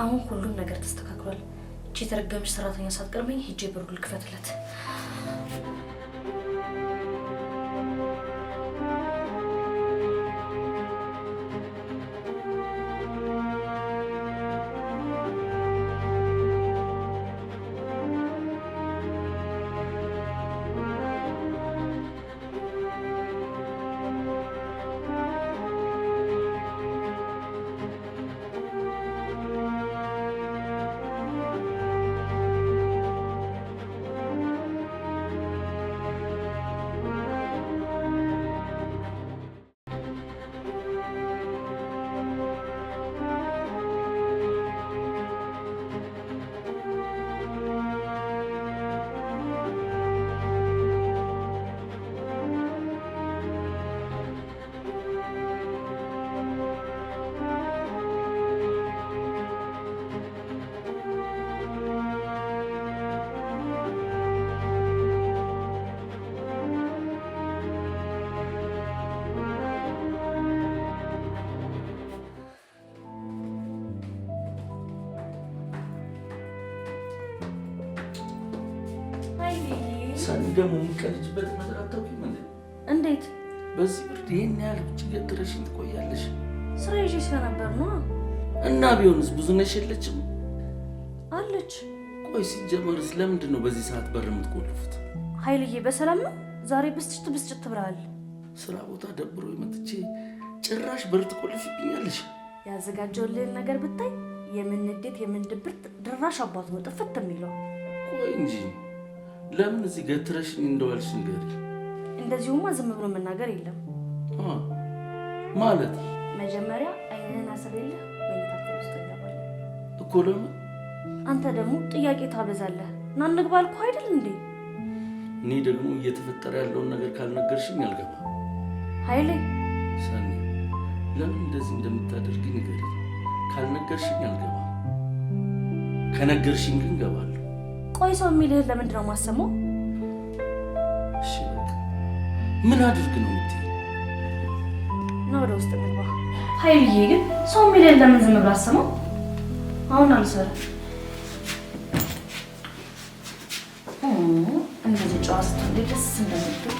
አሁን ሁሉም ነገር ተስተካክሏል። እቺ ተረገምሽ ሰራተኛ ሳትቀርመኝ ሂጄ ብሩን ልክፈትለት። ሳኒ ደግሞ የምትቀልጅበት ነገር አታውቂም እንዴ? እንዴት? በዚህ ብርድ ይሄን ያህል ውጭ ገትረሽኝ ትቆያለሽ? ስራ ይዤ ስለነበር ነው። እና ቢሆንስ ብዙ ነሽ የለችም? አለች። ቆይ ሲጀመርስ ለምንድን ነው በዚህ ሰዓት በር የምትቆልፉት? ኃይልዬ በሰላም ነው? ዛሬ ብስጭት ብለሃል። ስራ ቦታ ደብሮ መጥቼ ጭራሽ በር ትቆልፊብኛለሽ? ያዘጋጀውልህን ነገር ብታይ የምን ንዴት የምን ድብርት ድራሽ አባቱ ነው ጥፍት የሚለው። ቆይ እንጂ ለምን እዚህ ገትረሽኝ እንደዋልሽ ንገሪ። እንደዚሁማ ዝም ብሎ መናገር የለም ማለት። መጀመሪያ አይንህን አስሬልህ መኝታ ውስጥ እንገባለን እኮ። ለምን? አንተ ደግሞ ጥያቄ ታበዛለህ። ና እንግባ አልኩህ አይደል እንዴ? እኔ ደግሞ እየተፈጠረ ያለውን ነገር ካልነገርሽኝ አልገባ። ኃይሌ ሳኒ ለምን እንደዚህ እንደምታደርጊ ንገሪ። ካልነገርሽኝ አልገባ፣ ከነገርሽኝ ግን ገባለሁ። ቆይ ሰው የሚልህን ለምንድን ነው የማሰማው? እሺ በቃ ምን አድርግ ነው የምትይኝ? ና ወደ ውስጥ እንግባ። ኃይልዬ ግን ሰው የሚልህን ለምን ዝም ብለህ አሰማው? አሁን አልሰራም። እንደዚህ ጨዋ ስትሆን ደስ እንደምትል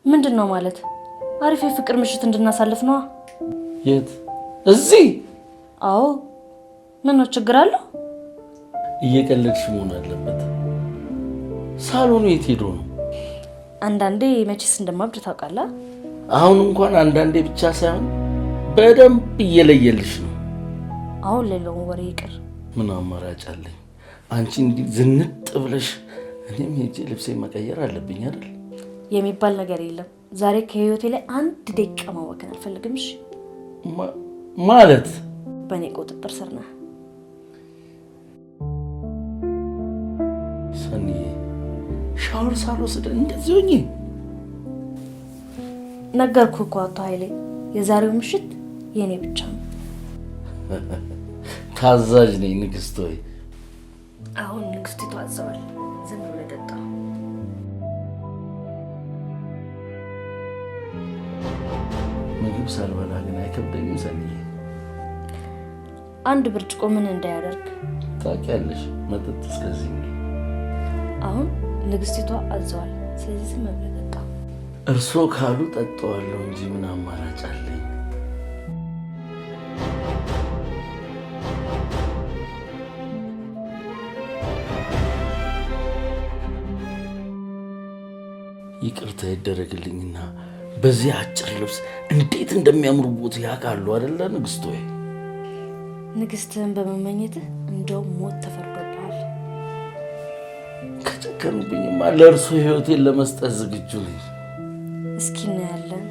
ምንድን ነው ማለት? አሪፍ የፍቅር ምሽት እንድናሳልፍ ነው። የት? እዚህ? አዎ። ምን ነው ችግር አለው? እየቀለድሽ መሆን አለበት። ሳሎኑ የት ሄዶ ነው? አንዳንዴ መቼስ እንደማብድ ታውቃለህ። አሁን እንኳን አንዳንዴ ብቻ ሳይሆን በደንብ እየለየልሽ ነው። አሁን ሌላውን ወሬ ይቅር። ምን አማራጭ አለኝ? አንቺ እንዲህ ዝንጥ ብለሽ እኔም ሄጄ ልብሴን መቀየር አለብኝ አይደል? የሚባል ነገር የለም። ዛሬ ከህይወቴ ላይ አንድ ደቂቃ ማወከን አልፈልግም። እሺ? ማለት በእኔ ቁጥጥር ስር ነህ። ሰኒዬ ሻወር ሳልወስድ እንደዚህ ሆኜ ነገርኩህ እኮ አቶ ኃይሌ፣ የዛሬው ምሽት የኔ ብቻ ነው። ታዛዥ ነኝ ንግስት ሆይ። አሁን ንግስቲቱ አዘዋል። ዝም ብለህ ጠጣ። ምግብ ሳልበላ ግን አይከብደኝም ሰኒዬ። አንድ ብርጭቆ ምን እንዳያደርግ ታውቂያለሽ መጠጥ እስከዚህ ነው። አሁን ንግስቲቷ አዘዋል። ስለዚህ ዝም ብለህ ጠጣ። እርሶ ካሉ ጠጣዋለሁ እንጂ ምን አማራጭ አለኝ? ይቅርታ ይደረግልኝና በዚህ አጭር ልብስ እንዴት እንደሚያምሩቦት ያውቃሉ አይደለ ንግስት? ወይ ንግስትህን በመመኘትህ እንደው ሞት ተፈርዶብሃል። ከጨከኑብኝማ ለእርሱ ህይወቴን ለመስጠት ዝግጁ ነኝ። እስኪ እናያለን።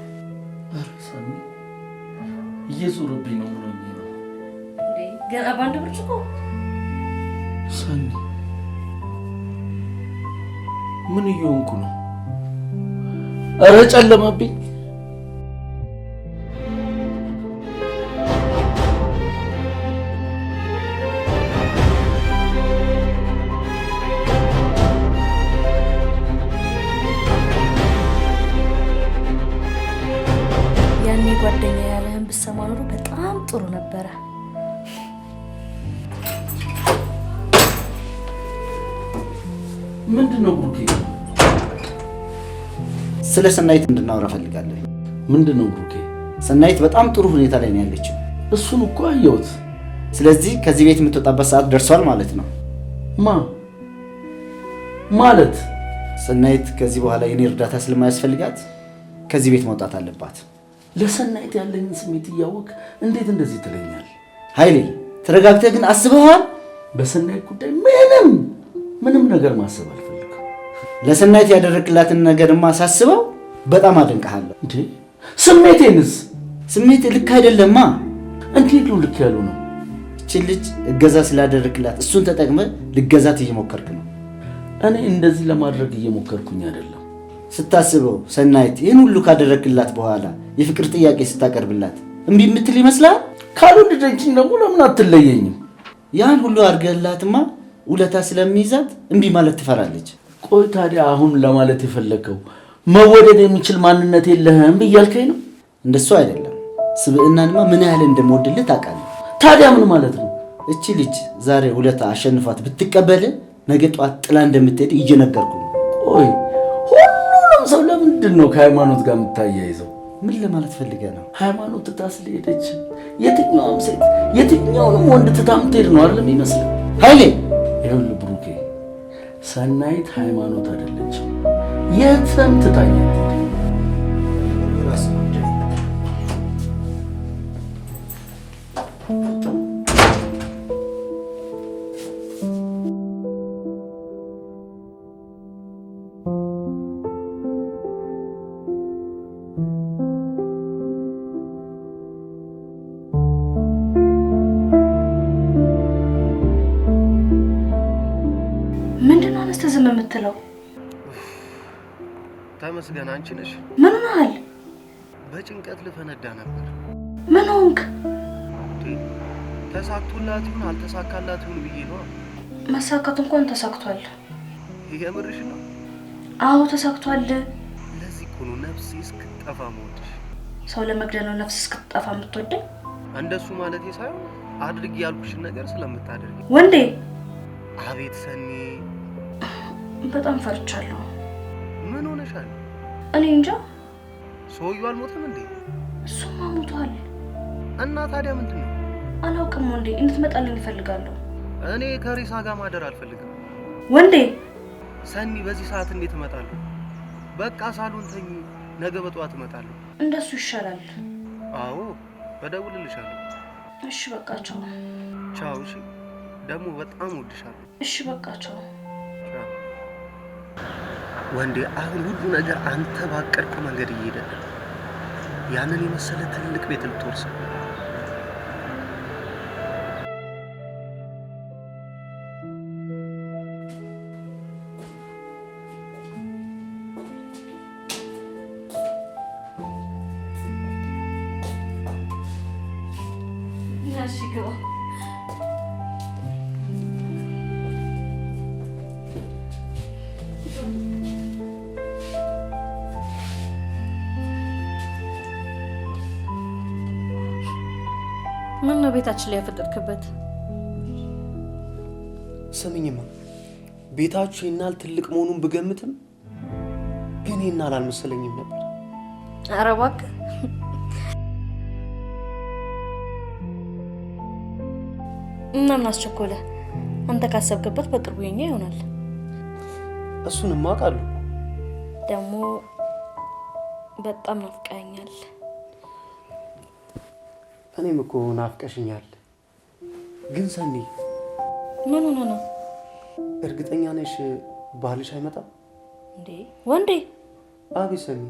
ሰኒ እየዞረብኝ ነው ብሎኝ ነው። ገና በአንድ ብርጭቆ ሰኒ ምን እየሆንኩ ነው? ኧረ ጨለመብኝ። ያኔ ጓደኛ ያለህን ብትሰማ ኖሮ በጣም ጥሩ ነበረ። ምንድነው ብሩኬ? ስለ ሰናይት እንድናወራ ፈልጋለሁ። ምንድነው ብሩኬ? ሰናይት በጣም ጥሩ ሁኔታ ላይ ነው ያለችው። እሱን እኮ አየሁት። ስለዚህ ከዚህ ቤት የምትወጣበት ሰዓት ደርሷል ማለት ነው። ማለት ሰናይት ከዚህ በኋላ የኔ እርዳታ ስለማያስፈልጋት ከዚህ ቤት መውጣት አለባት። ለሰናይት ያለኝን ስሜት እያወቅ እንዴት እንደዚህ ትለኛል? ኃይሌ ተረጋግተህ ግን አስበሃል? በሰናይት ጉዳይ ምንም ነገር ማሰብ አልፈልግም። ለሰናይት ያደረግላትን ነገርማ ሳስበው በጣም አደንቀሃለሁ። እንዴ ስሜቴንስ? ስሜት ልክ አይደለማ። እንዴት ነው ልክ ያሉ ነው? እቺ ልጅ እገዛ ስላደረግላት እሱን ተጠቅመህ ልገዛት እየሞከርክ ነው። እኔ እንደዚህ ለማድረግ እየሞከርኩኝ አይደለም። ስታስበው ሰናይት ይህን ሁሉ ካደረግላት በኋላ የፍቅር ጥያቄ ስታቀርብላት እምቢ የምትል ይመስላል? ካልወደደችኝ ደግሞ ለምን አትለየኝም? ያን ሁሉ አድርገህላትማ ውለታ ስለሚይዛት እምቢ ማለት ትፈራለች። ቆይ ታዲያ አሁን ለማለት የፈለከው መወደድ የሚችል ማንነት የለህም ብያልከኝ ነው? እንደሱ አይደለም። ስብዕናንማ ምን ያህል እንደምወድልህ ታውቃለህ። ታዲያ ምን ማለት ነው? እቺ ልጅ ዛሬ ውለታ አሸንፏት ብትቀበል ነገ ጧት ጥላ እንደምትሄድ እየነገርኩ ነው። ቆይ ሁሉንም ሰው ለምንድን ነው ከሃይማኖት ጋር የምታያይዘው? ምን ለማለት ፈልገህ ነው? ሃይማኖት ትታ ስለሄደች የትኛውም ሴት የትኛውንም ወንድ ትታ የምትሄድ ነው አይደለም ይመስል? ኃይሌ ይኸውልህ ብሩኬ፣ ሰናይት ሃይማኖት አይደለችም። የትም ትታኝ ዝም የምትለው? ተመስገን አንቺ ነሽ። ምን ሆነሃል? በጭንቀት ልፈነዳ ነበር። ምን ሆንክ? ተሳክቶላት ይሁን አልተሳካላት ይሁን ብዬ ነው። መሳካቱ እንኳን ተሳክቷል። የምርሽ ነው? አዎ ተሳክቷል። ለዚህ እኮ ነው ነፍሴ እስክትጠፋ የምወድሽ። ሰው ለመግደል ነው ነፍስ እስክትጠፋ የምትወደኝ? እንደሱ ማለቴ ሳይሆን አድርጊ ያልኩሽን ነገር ስለምታደርጊ። ወንዴ! አቤት ሰኒ፣ በጣም ፈርቻለሁ። ምን ሆነሻል? እኔ እንጃ። ሰውዬው አልሞተም እንዴ? እሱማ ሞቷል። እና ታዲያ ምንድን ነው? አላውቅም ወንዴ፣ እንድትመጣልኝ እፈልጋለሁ። እኔ ከሬሳ ጋር ማደር አልፈልግም። ወንዴ! ሰኒ፣ በዚህ ሰዓት እንዴት እመጣለሁ? በቃ ሳሎን ተኝ፣ ነገ በጠዋት እመጣለሁ። እንደሱ ይሻላል። አዎ እደውልልሻለሁ። እሺ በቃ ቻው። ቻው። እሺ ደግሞ በጣም እወድሻለሁ። እሺ በቃ ቻው። ወንዴ፣ አሁን ሁሉ ነገር አንተ ባቀድከው መንገድ እየሄደ ነው። ያንን የመሰለ ትልቅ ቤት ልትወርስ ነው። ምን ነው ቤታችን ላይ ያፈጠጥክበት? ስሚኝማ ቤታችሁ ይናል ትልቅ መሆኑን ብገምትም ግን ይናል አልመሰለኝም ነበር። ኧረ እባክህ እና ምን አስቸኮለ? አንተ ካሰብክበት በቅርቡ የኛ ይሆናል። እሱንም አውቃለሁ። ደግሞ በጣም ናፍቀኸኛል። እኔም እኮ ናፍቀሽኛል። ግን ሰኒ ምን ሆነ ነው? እርግጠኛ ነሽ ባልሽ አይመጣም እንዴ? ወንዴ? አቤት ሰኒ።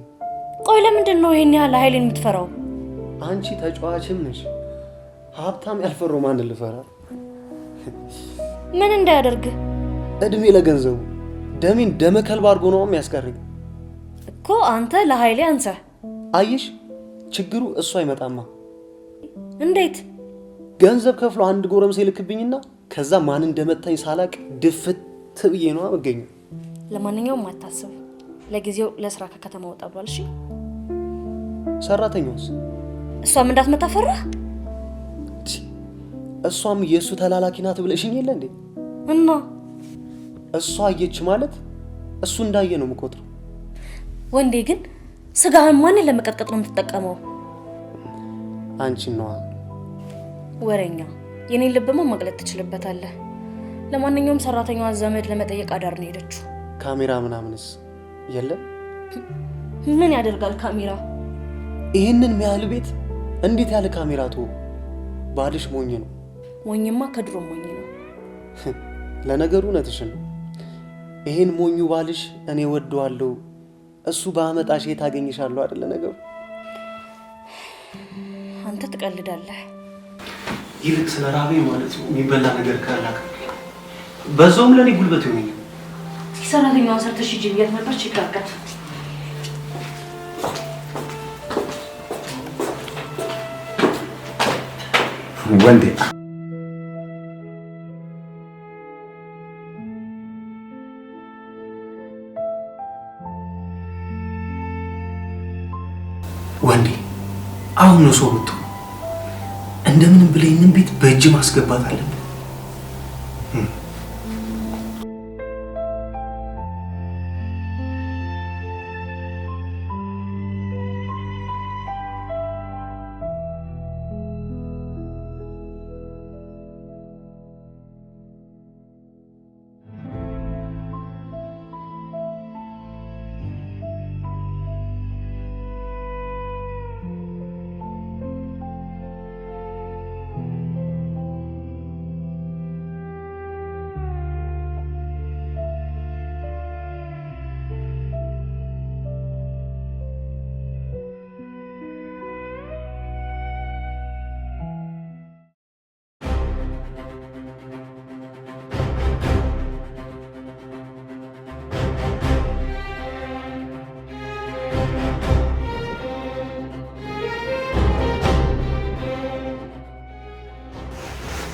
ቆይ ለምንድን ነው ይሄን ያህል ኃይልን የምትፈራው? አንቺ ተጫዋችም ነሽ። ሀብታም ያልፈራው ማንን ልፈራ? ምን እንዳያደርግ? እድሜ ለገንዘቡ ደሜን ደመ ከልብ አድርጎ ነው የሚያስቀረኝ እኮ። አንተ ለኃይሌ አንሰህ። አየሽ ችግሩ እሱ አይመጣማ። እንዴት? ገንዘብ ከፍሎ አንድ ጎረምሳ ይልክብኝና ከዛ ማን እንደመታኝ ሳላቅ ድፍት ብዬ ነው አመገኘው። ለማንኛውም አታስብ፣ ለጊዜው ለስራ ከከተማ ወጣ ብሏል። እሺ ሰራተኛውስ? እሷም እንዳትመጣ ፈራ። እሷም የእሱ ተላላኪ ናት ብለሽኝ የለ እንዴ? እና እሷ አየች ማለት እሱ እንዳየ ነው የምቆጥረው። ወንዴ ግን ስጋህን ማንን ለመቀጥቀጥ ነው የምትጠቀመው? አንቺን ነዋ። ወሬኛ። የኔን ልብማ ማቅለጥ ትችልበታለህ። ለማንኛውም ሰራተኛዋ ዘመድ ለመጠየቅ አዳር ነው ሄደችው። ካሜራ ምናምንስ የለም? ምን ያደርጋል ካሜራ? ይሄንን የሚያህል ቤት እንዴት ያለ ካሜራ ተው? ባልሽ ሞኝ ነው። ሞኝማ ከድሮ ሞኝ ነው። ለነገሩ እውነትሽን ነው። ይሄን ሞኙ ባልሽ እኔ ወደዋለሁ እሱ ባመጣሽ የታገኝሻለሁ አይደለ ነገሩ። አንተ ትቀልዳለህ። ይልቅ ስለራቤ ማለት ነው የሚበላ ነገር ካላክ በዛውም ለኔ ጉልበት ይሆነኝ። ሰራተኛዋ ሰርተሽ ሂጂ ብያት ነበር። ችግር ወንዴ ወንዴ አሁን ነው ሰው ወጥቶ እንደምንም ብለኝን ቤት በእጅ ማስገባት አለብን።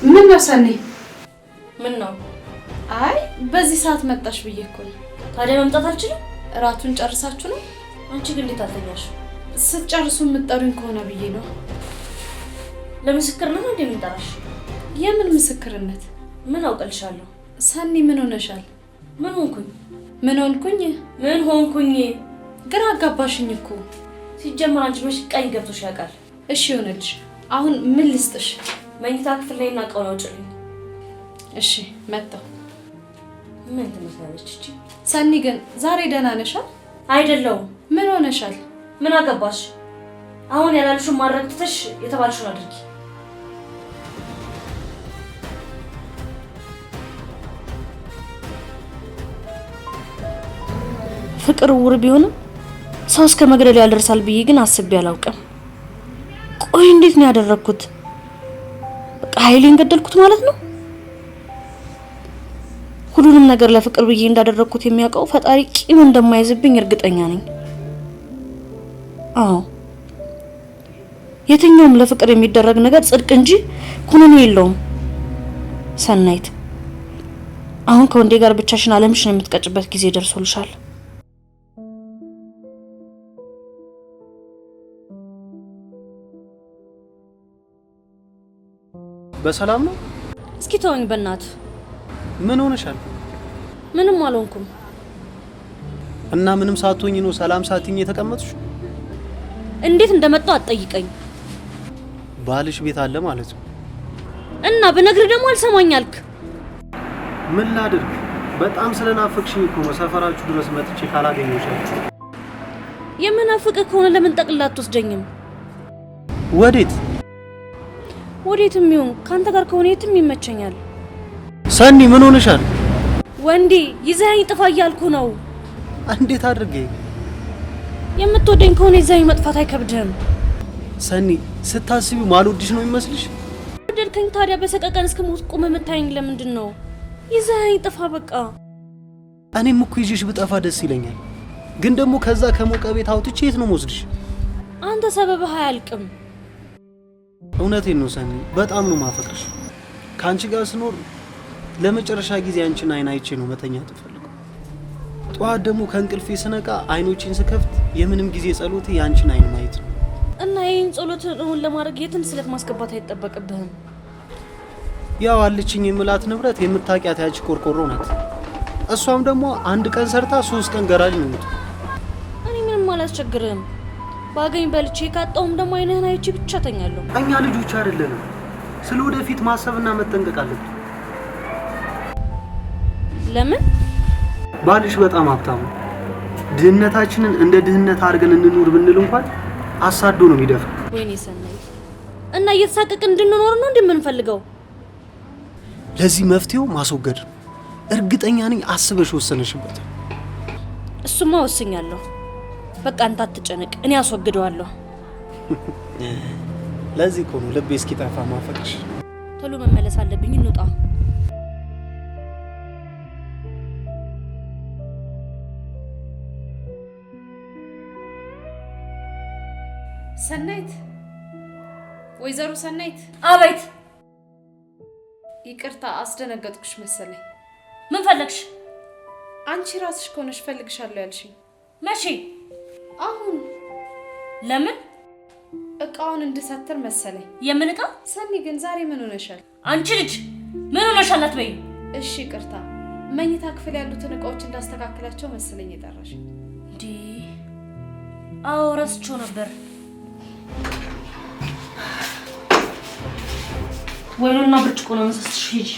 ምን ነው ሰኒ? ምን ነው? አይ በዚህ ሰዓት መጣሽ ብዬ እኮ ነው። ታዲያ መምጣት አልችልም? እራቱን ጨርሳችሁ ነው? አንቺ ግን እንዴት አልተኛሽ? ስትጨርሱ የምትጠሩኝ ከሆነ ብዬ ነው። ለምስክርነት ነው እንደምንጠራሽ? የምን ምስክርነት? ምን አውቀልሻለሁ? ሰኒ ምን ሆነሻል? ምን ሆንኩኝ? ምን ሆንኩኝ? ምን ሆንኩኝ? ግራ አጋባሽኝ እኮ። ሲጀመር አንቺ መች ቀኝ ገብቶሽ ያውቃል? እሺ ይሆነልሽ። አሁን ምን ልስጥሽ? መኝታ ክፍል ላይ እና እቃውን አውጪልኝ። እሺ መጣሁ። ምን ትመስላለች እቺ? ሰኒ ግን ዛሬ ደህና ነሽ? አይደለሁም። ምን ሆነሻል? ምን አገባሽ? አሁን ያላልሽውን ማድረግ ትተሽ የተባልሽውን አድርጊ። ፍቅር ውር ቢሆንም ሰው እስከ መግደል ያደርሳል ብዬ ግን አስቤ አላውቅም። ቆይ እንዴት ነው ያደረኩት? በቃ ኃይሌን ገደልኩት ማለት ነው? ሁሉንም ነገር ለፍቅር ብዬ እንዳደረኩት የሚያውቀው ፈጣሪ ቂም እንደማይዝብኝ እርግጠኛ ነኝ። አዎ የትኛውም ለፍቅር የሚደረግ ነገር ጽድቅ እንጂ ኩነኔ የለውም። ሰናይት አሁን ከወንዴ ጋር ብቻሽን አለምሽን የምትቀጭበት ጊዜ ደርሶልሻል። በሰላም ነው? እስኪ ተወኝ በእናት። ምን ሆነሻል? ምንም አልሆንኩም። እና ምንም ሳትሆኝ ነው ሰላም ሳትኝ የተቀመጥሽ? እንዴት እንደመጣው አትጠይቀኝ። ባልሽ ቤት አለ ማለት ነው? እና ብነግርህ ደግሞ አልሰማኝ አልክ። ምን ላድርግ? በጣም ስለናፈቅሽኝ እኮ ነው ሰፈራችሁ ድረስ መጥቼ ካላገኘሁሽ። የምናፍቅህ ከሆነ ለምን ጠቅልላ አትወስደኝም? ወዴት? ወዴትም ይሁን ካንተ ጋር ከሆነ የትም ይመቸኛል። ሰኒ ምን ሆነሻል? ወንዴ ይዘኸኝ ጥፋ እያልኩ ነው። እንዴት አድርጌ? የምትወደኝ ከሆነ ይዘኸኝ መጥፋት አይከብድህም። ሰኒ ስታስቢው ማልወድሽ ነው የሚመስልሽ? ወደድከኝ ታዲያ በሰቀቀን እስክሞት ቆመ የምታየኝ ለምንድን ነው? ይዘኸኝ ጥፋ በቃ። እኔም እኮ ይዤሽ ብጠፋ ደስ ይለኛል፣ ግን ደግሞ ከዛ ከሞቀ ቤት አውጥቼ የት ነው የምወስድሽ? አንተ ሰበብህ አያልቅም። እውነቴን ነው ሰኒ፣ በጣም ነው ማፈቅርሽ። ከአንቺ ጋር ስኖር ለመጨረሻ ጊዜ አንቺን አይን አይቼ ነው መተኛት እፈልገው። ጠዋት ደግሞ ከእንቅልፌ ስነቃ አይኖቼን ስከፍት የምንም ጊዜ ጸሎቴ የአንቺን አይን ማየት ነው። እና ይህን ጸሎትን ለማድረግ የትን ስለት ማስገባት አይጠበቅብህም። ያው አለችኝ የምላት ንብረት የምታውቂያት ያቺ ቆርቆሮ ናት። እሷም ደግሞ አንድ ቀን ሰርታ 3 ቀን ገራጅ ነው የምትውለው። እኔ ምንም አላስቸግርህም። ባገኝ በልቼ ካጣውም ደግሞ አይንህን አይቼ ብቻ ተኛለሁ። እኛ ልጆች አይደለንም። ስለ ወደፊት ማሰብና መጠንቀቅ አለብን። ለምን? ባልሽ በጣም ሀብታም ነው። ድህነታችንን እንደ ድህነት አድርገን እንኑር ብንል እንኳን አሳዶ ነው የሚደፋ። ወይኔ ሰናይ፣ እና እየተሳቀቅን እንድንኖር ነው እንደምንፈልገው? ለዚህ መፍትሄው ማስወገድ ነው። እርግጠኛ ነኝ አስበሽ ወሰነሽበት። እሱማ ወስኛለሁ። በቃ አንተ አትጨነቅ፣ እኔ አስወግደዋለሁ። ለዚህ እኮ ነው ልቤ እስኪጠፋ ማፈቅሽ። ቶሎ መመለስ አለብኝ፣ እንውጣ። ሰናይት፣ ወይዘሮ ሰናይት። አቤት። ይቅርታ አስደነገጥኩሽ መሰለኝ። ምን ፈለግሽ? አንቺ ራስሽ ከሆነሽ ፈልግሻለሁ ያልሽኝ መቼ? አሁን። ለምን? እቃውን እንድሰትር መሰለኝ። የምን እቃ? ሰኒ ግን ዛሬ ምን ሆነሻል? አንቺ ልጅ ምን ሆነሻል? አትበይ። እሺ ይቅርታ፣ መኝታ ክፍል ያሉትን እቃዎች እንዳስተካክላቸው መሰለኝ የጠራሽ። እንዴ? አዎ ረስቼው ነበር። ወይኑና ብርጭቆ ነው መሰስሽ። ሂጂ።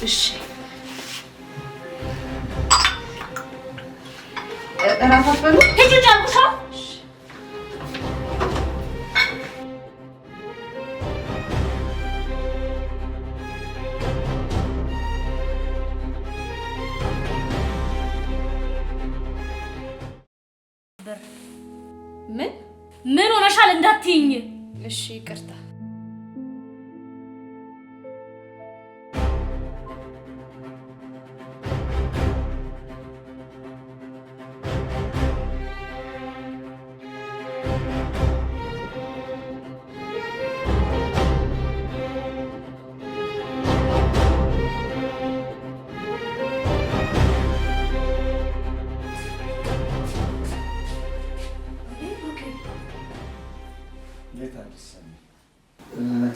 እሺ እራፋፈሉ ሂጂ ጃንኩሻ። ምን ሆነሻል እንዳትይኝ። እሺ ይቅርታ።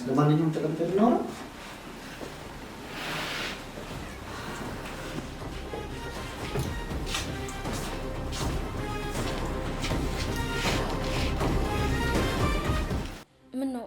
ለማንኛውም ተቀምጠን እናውራ። ምን ነው